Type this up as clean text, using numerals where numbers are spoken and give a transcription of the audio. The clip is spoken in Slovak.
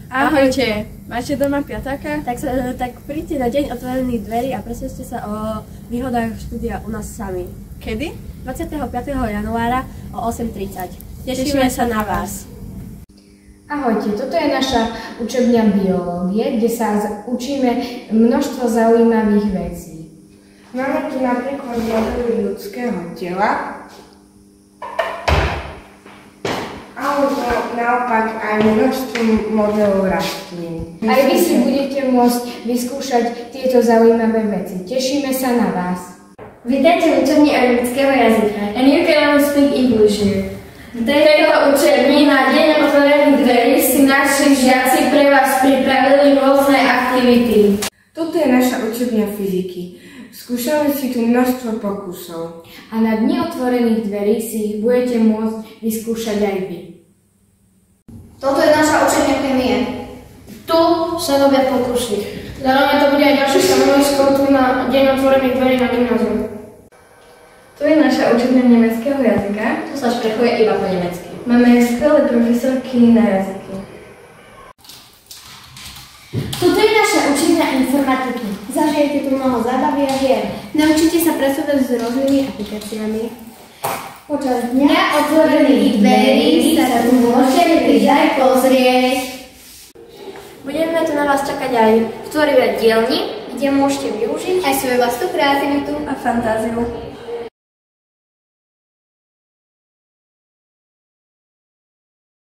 Ahojte, máte doma piatáka? Tak príďte na deň otvorených dverí a presvedčte sa o výhodách štúdia u nás sami. Kedy? 25. januára o 8:30. Tešíme sa na vás. Ahojte, toto je naša učebňa biológie, kde sa učíme množstvo zaujímavých vecí. Máme tu napríklad modely ľudského tela, alebo naopak aj množstvo modelov rastlín. Aj vy si budete môcť vyskúšať tieto zaujímavé veci. Tešíme sa na vás. Vítajte v učebni anglického jazyka. And you can only speak English here. V tejto učebni na deň otvorených dverí si naši žiaci pre vás pripravili rôzne aktivity. Toto je naša učebňa fyziky. Skúšame si tu množstvo pokusov. A na dni otvorených dverí si ich budete môcť vyskúšať aj vy. Toto je naša učebňa chémie. Tu sa robia pokusy. Zároveň to bude aj ďalšie stanovisko tu na deň otvorených dverí na gymnáziu. Tu je naša učebňa nemeckého jazyka. Tu sa šprechuje iba po nemecky. Máme skvelé profesorky na jazyky. Toto je naša učebňa informatiky. Zažijete tu mnoho zábavy a hier. Naučite sa pracovať s rôznymi aplikáciami. Počas Dňa otvorených dverí sa tu môžete prísť aj pozrieť. budeme tu na vás čakať aj v tvorivé dielni, kde môžete využiť Aj svoju vlastnú kreativitu A fantáziu.